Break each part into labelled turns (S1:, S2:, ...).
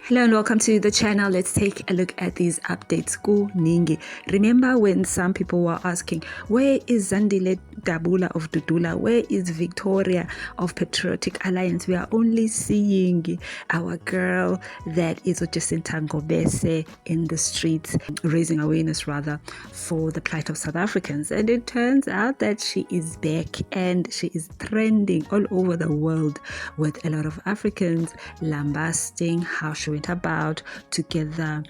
S1: Hello and welcome to the channel. Let's take a look at these updates. Ningi. Remember when some people were asking, where is Zandile Dudula of Dudula? Where is Victoria of Patriotic Alliance? We are only seeing our girl that is Jacinta Ngobese in the streets, raising awareness rather for the plight of South Africans. And it turns out that she is back and she is trending all over the world with a lot of Africans lambasting how she went about together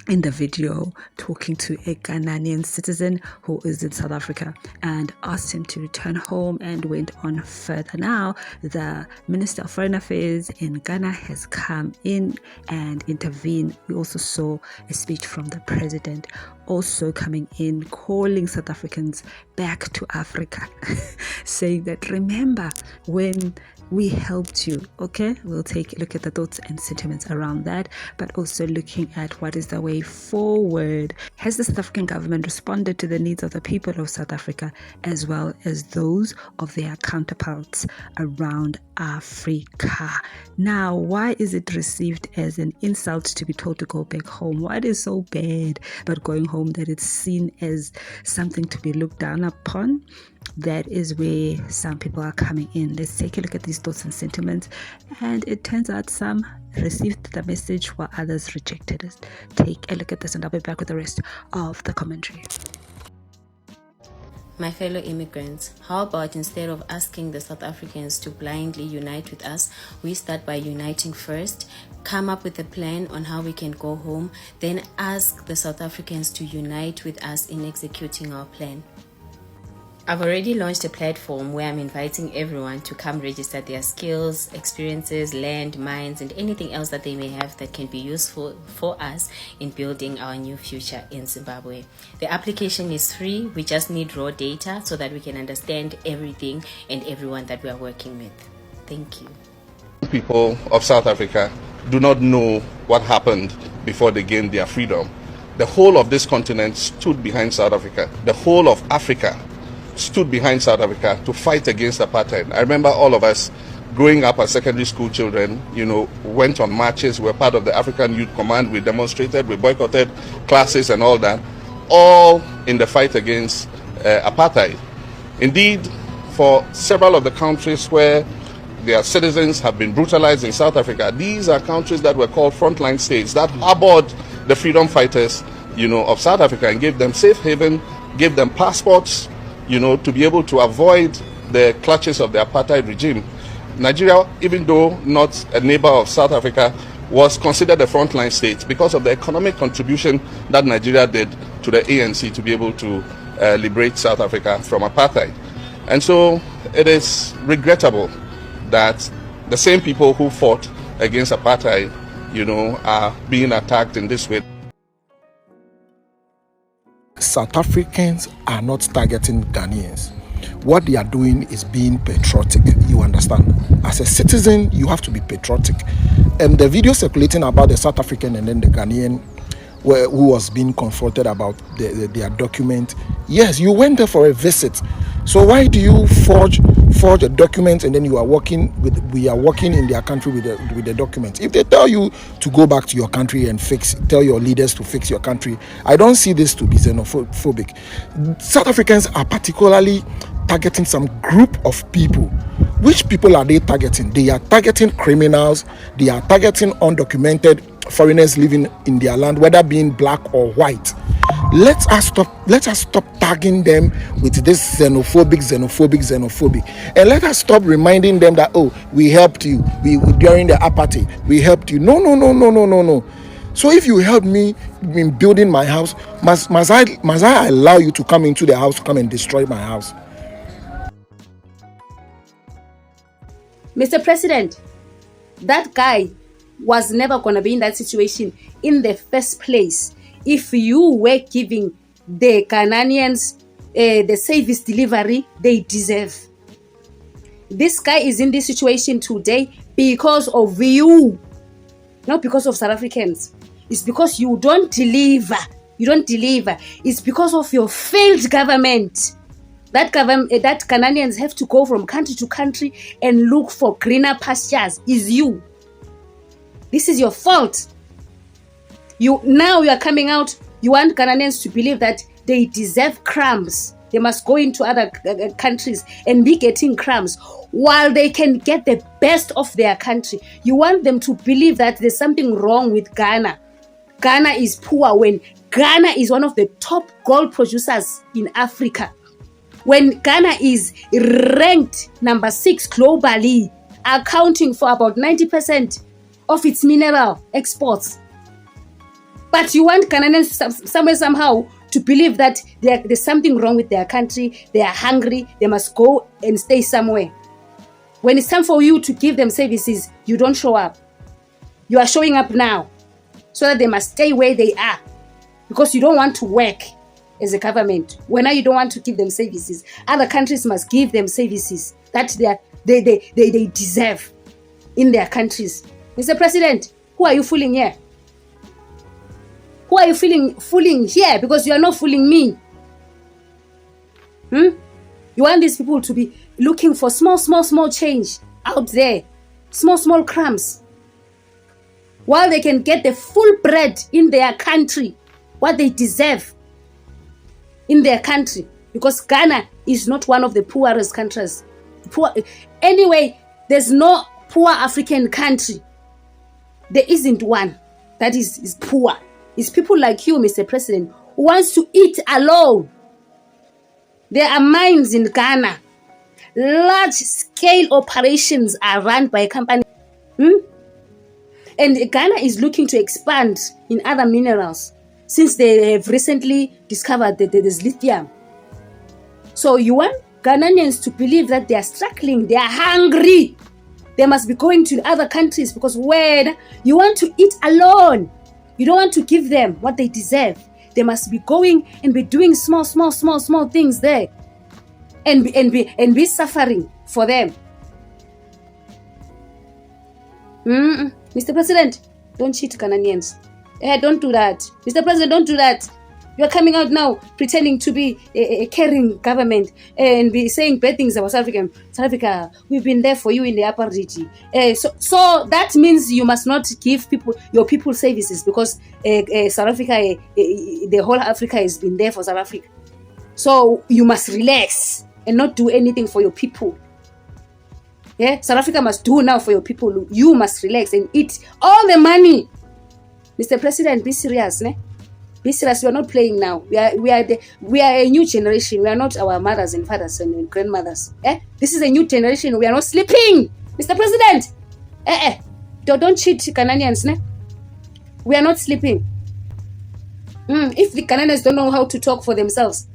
S1: in the video talking to a Ghanaian citizen who is in South Africa and asked him to return home and went on further. Now, the Minister of Foreign Affairs in Ghana has come in and intervened. We also saw a speech from the president also coming in, calling South Africans back to Africa, saying that remember when we helped you. Okay, we'll take a look at the thoughts and sentiments around that, but also looking at what is the way forward. Has the South African government responded to the needs of the people of South Africa as well as those of their counterparts around Africa? Now, why is it received as an insult to be told to go back home? What is so bad about going home that it's seen as something to be looked down upon? That is where some people are coming in. Let's take a look at these thoughts and sentiments. And it turns out some received the message while others rejected it. Take a look at this and I'll be back with the rest of the commentary.
S2: My fellow immigrants, how about instead of asking the South Africans to blindly unite with us, we start by uniting first, come up with a plan on how we can go home, then ask the South Africans to unite with us in executing our plan. I've already launched a platform where I'm inviting everyone to come register their skills, experiences, land, minds, and anything else that they may have that can be useful for us in building our new future in Zimbabwe. The application is free. We just need raw data so that we can understand everything and everyone that we are working with. Thank you.
S3: People of South Africa do not know what happened before they gained their freedom. The whole of this continent stood behind South Africa. The whole of Africa stood behind South Africa to fight against apartheid. I remember all of us growing up as secondary school children, went on marches, we were part of the African Youth Command, we demonstrated, we boycotted classes and all that, all in the fight against apartheid. Indeed, for several of the countries where their citizens have been brutalized in South Africa, these are countries that were called frontline states that harbored the freedom fighters, of South Africa and gave them safe haven, gave them passports, to be able to avoid the clutches of the apartheid regime. Nigeria, even though not a neighbor of South Africa, was considered a frontline state because of the economic contribution that Nigeria did to the ANC to be able to liberate South Africa from apartheid. And so it is regrettable that the same people who fought against apartheid, are being attacked in this way.
S4: South Africans are not targeting Ghanaians. What they are doing is being patriotic. You understand? As a citizen, you have to be patriotic. And the video circulating about the South African and then the Ghanaian who was being confronted about their document. Yes, you went there for a visit. So why do you forge a document and then we are working in their country with the document? If they tell you to go back to your country and tell your leaders to fix your country, I don't see this to be xenophobic. South Africans are particularly targeting some group of people. Which people are they targeting? They are targeting criminals. They are targeting undocumented foreigners living in their land, whether being black or white. Let us stop tagging them with this xenophobic, and let us stop reminding them that, oh, we helped you during the apartheid, we helped you. No. So if you help me in building my house, must I allow you to come into the house to come and destroy my house?
S5: Mr. President, that guy was never going to be in that situation in the first place if you were giving the Ghanaians the service delivery they deserve. This guy is in this situation today because of you, not because of South Africans. It's because you don't deliver. It's because of your failed government. That Ghanaians have to go from country to country and look for greener pastures is you. This is your fault. Now you are coming out. You want Ghanaians to believe that they deserve crumbs. They must go into other countries and be getting crumbs while they can get the best of their country. You want them to believe that there's something wrong with Ghana. Ghana is poor when Ghana is one of the top gold producers in Africa. When Ghana is ranked number 6 globally, accounting for about 90% of its mineral exports. But you want Ghanaians somehow to believe that there's something wrong with their country, they are hungry, they must go and stay somewhere. When it's time for you to give them services, you don't show up. You are showing up now so that they must stay where they are because you don't want to work as a government. When now you don't want to give them services, other countries must give them services that they deserve in their countries. Mr. President, who are you fooling here? Who are you fooling here? Because you are not fooling me. You want these people to be looking for small change out there. Small crumbs. While they can get the full bread in their country, what they deserve in their country. Because Ghana is not one of the poorest countries. Anyway, there's no poor African country. There isn't one that is poor. It's people like you, Mr. President, who wants to eat alone. There are mines in Ghana. Large-scale operations are run by a company. And Ghana is looking to expand in other minerals since they have recently discovered that there's lithium. So you want Ghanaians to believe that they are struggling, they are hungry. They must be going to other countries because when you want to eat alone, you don't want to give them what they deserve. They must be going and be doing small things there, and be suffering for them. Mr. President, don't cheat Ghanaians. Don't do that. Mr. President, don't do that. You are coming out now pretending to be a caring government and be saying bad things about South Africa. South Africa, we've been there for you in the upper region. So that means you must not give your people services because South Africa, the whole Africa has been there for South Africa. So you must relax and not do anything for your people. South Africa must do now for your people. You must relax and eat all the money. Mr. President, be serious, ne? Be serious. We are not playing now. We are a new generation. We are not our mothers and fathers and grandmothers. This is a new generation. We are not sleeping, Mr. President. Don't cheat Ghanaians, ne? We are not sleeping. If the Ghanaians don't know how to talk for themselves,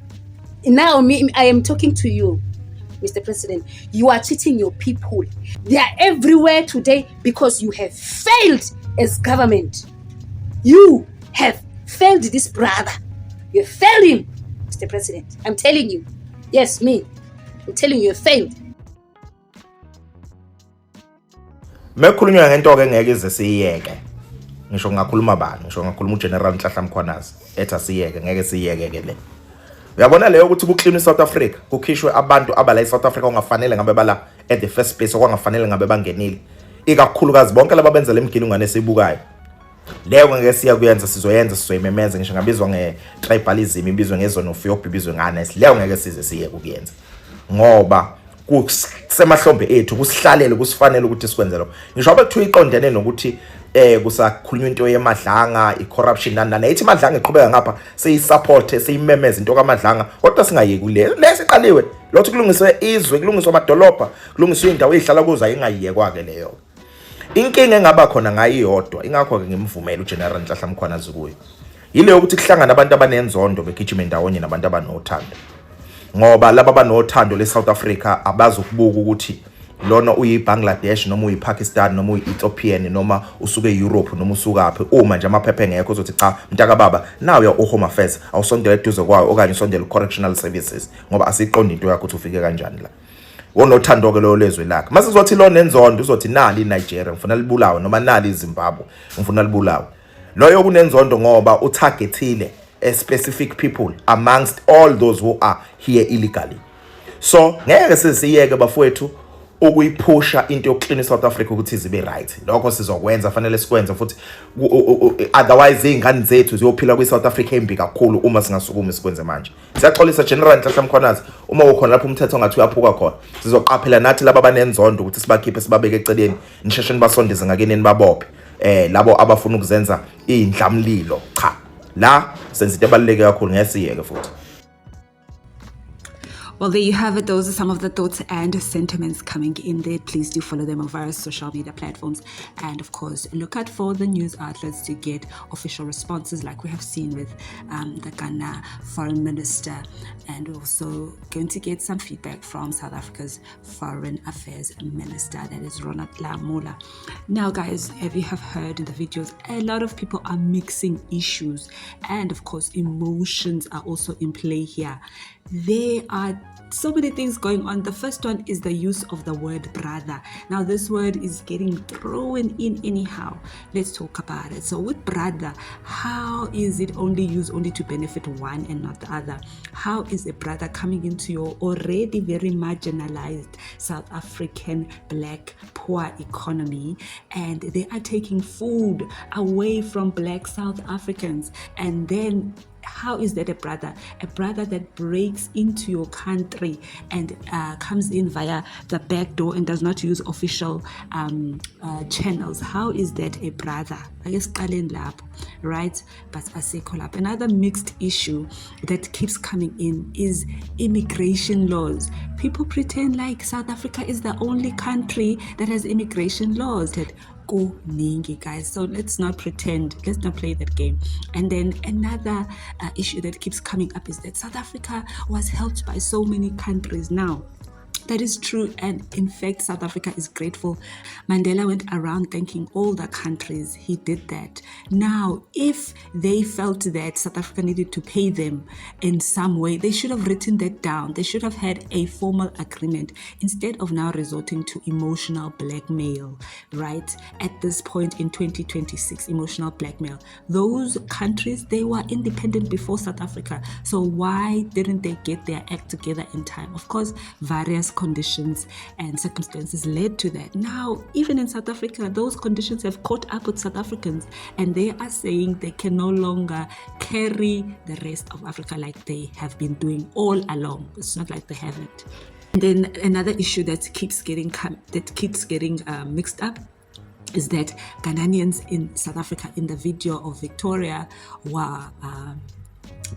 S5: now I am talking to you, Mr. President. You are cheating your people. They are everywhere today because you have failed as government. You have failed this brother. You failed him, Mr. President. I'm telling you. Yes, me. I'm telling you, you failed.
S6: Mekhulunywa ngento ke ngeke ize siyeke. Ngisho ngakhuluma bani, ngisho ngakhuluma uGeneral Mhlahla Mkhwanazi. Ethi siyeke, ngeke siyeke ke le. Uyabona leyo ukuthi kuclean South Africa, kukhishwe abantu abala eSouth Africa ongafanele ngabe bala at the first place okwangafanele ngabe bangenile. Ikakhulukazi bonke laba benza lemgilingwane esibukayo. Leyo ngeke siya kuyenza sizoyimemeza ngisho ngabizwa ngetribalism, ibizwe ngezonofiyobhi, ibizwe ngane. Leyo ngeke size siye ukuyenza. Ngoba kusemahlombe ethu kusihlalele kusifanele ukuthi sikwenze lokho. Ngisho abethu iqondene nokuthi kusakhulunywa into yemadlanga, icorruption nana ethi madlanga iqhubeka ngapha seyisupport seyimemeza into kamadlanga kodwa singayeki kule lesiqaliwe lothi kulungiswe izwe, kulungiswe amadolobha, kulungiswe indawo ezihlala kuzo ayingayiyekwa ke leyo. Inkinga engaba khona ngayiyodwa ingakho ke ngimvumela uGeneral Mhlahla Mkhwanazi kuyo. Yileyo ukuthi kuhlangana abantu abanenzondo begijima ndawonye nabantu abanothando. Ngoba laba abanothando leSouth Africa abazokubuka ukuthi lona uyiBangladesh noma uyiPakistan noma uyiEthiopian noma usuke eEurope noma usukaphi uma nje amaphepha engekho uzothi cha mntaka baba nawe ya Home Affairs awusondele eduze kwayo okanye usondele correctional services ngoba asiqonda into yakho ukuthi ufike kanjani la. Wonothando ke lo lezwe lakhe mase uzothi lo nenzondo uzothi nali iNigeria ngifuna libulawe noma nali iZimbabwe ngifuna libulawe. Loyo kunenzondo ngoba utargetile a specific people amongst all those who are here illegally. So ngeke sesiyeke bafowethu ukuyiphusha into yokukline South Africa ukuthi izibe right. Lokho sizokwenza, fanele sikwenze futhi otherwise izingane zethu ziyophila kwi South Africa embi kakhulu uma singasukumi sikwenze manje. Siyaxolisa General Nhlanhla Mkhwanazi, uma ukhona lapho umthetho ongathi uyaphuka khona, sizoqaphela nathi laba abanenzondo ukuthi sibakhiphe sibabeke eceleni, nisheshe nibasondeze ngakini nibabophe. Labo abafuna ukuzenza indlamlilo cha la senze into ebaluleke kakhulu ngesiyeke futhi.
S1: Well, there you have it. Those are some of the thoughts and sentiments coming in there. Please do follow them on various social media platforms. And of course, look out for the news outlets to get official responses like we have seen with the Ghana foreign minister. And we're also going to get some feedback from South Africa's foreign affairs minister, that is Ronald Lamola. Now, guys, if you have heard in the videos, a lot of people are mixing issues. And of course, emotions are also in play here. There are so many things going on. The first one is the use of the word brother. Now this word is getting thrown in anyhow. Let's talk about it. So with brother, how is it only used only to benefit one and not the other? How is a brother coming into your already very marginalized South African black poor economy, and they are taking food away from black South Africans? And then how is that a brother? A brother that breaks into your country and comes in via the back door and does not use official channels. How is that a brother? I guess right? But another mixed issue that keeps coming in is immigration laws. People pretend like South Africa is the only country that has immigration laws. Guys, so let's not pretend, let's not play that game. And then another issue that keeps coming up is that South Africa was helped by so many countries. Now that is true, and in fact South Africa is grateful. Mandela went around thanking all the countries. He did that. Now if they felt that South Africa needed to pay them in some way, they should have written that down. They should have had a formal agreement instead of now resorting to emotional blackmail, right? At this point in 2026, emotional blackmail. Those countries, they were independent before South Africa, so why didn't they get their act together in time? Of course, various conditions and circumstances led to that. Now, even in South Africa, those conditions have caught up with South Africans, and they are saying they can no longer carry the rest of Africa like they have been doing all along. It's not like they haven't. And then another issue that keeps getting mixed up is that Ghanaians in South Africa in the video of Victoria were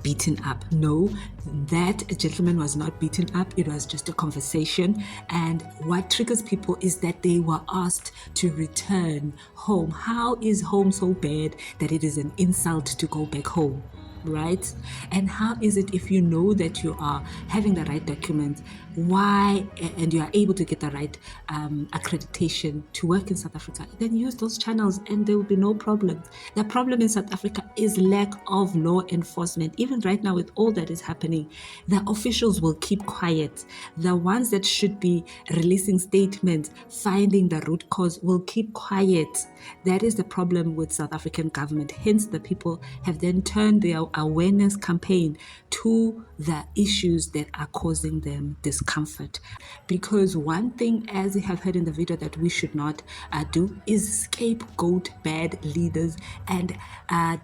S1: beaten up. No, that gentleman was not beaten up. It was just a conversation. And what triggers people is that they were asked to return home. How is home so bad that it is an insult to go back home? Right? And how is it if you know that you are having the right documents, why, and you are able to get the right accreditation to work in South Africa, then use those channels and there will be no problem. The problem in South Africa is lack of law enforcement. Even right now with all that is happening, the officials will keep quiet. The ones that should be releasing statements, finding the root cause, will keep quiet. That is the problem with South African government. Hence the people have then turned their awareness campaign to the issues that are causing them discomfort. Because one thing, as you have heard in the video, that we should not do is scapegoat bad leaders and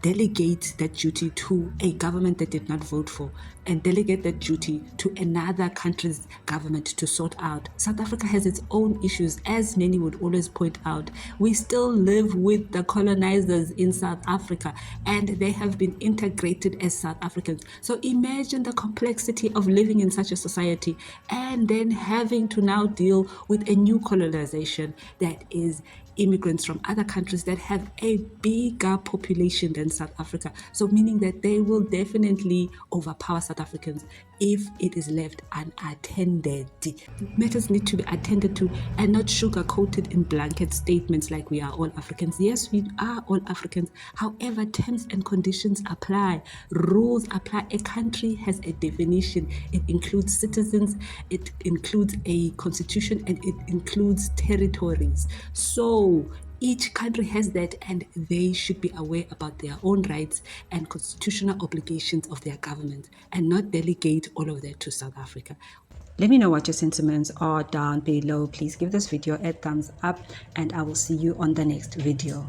S1: delegate that duty to a government that did not vote for, and delegate that duty to another country's government to sort out. South Africa has its own issues, as many would always point out. We still live with the colonizers in South Africa, and they have been integrated as South Africans. So imagine the complexity of living in such a society and then having to now deal with a new colonization that is immigrants from other countries that have a bigger population than South Africa. So meaning that they will definitely overpower South Africans if it is left unattended. Matters need to be attended to and not sugar-coated in blanket statements like we are all Africans. Yes, we are all Africans. However, terms and conditions apply. Rules apply. A country has a definition. It includes citizens, it includes a constitution, and it includes territories. So Each country has that, and they should be aware about their own rights and constitutional obligations of their government and not delegate all of that to South Africa. Let me know what your sentiments are down below. Please give this video a thumbs up, and I will see you on the next video.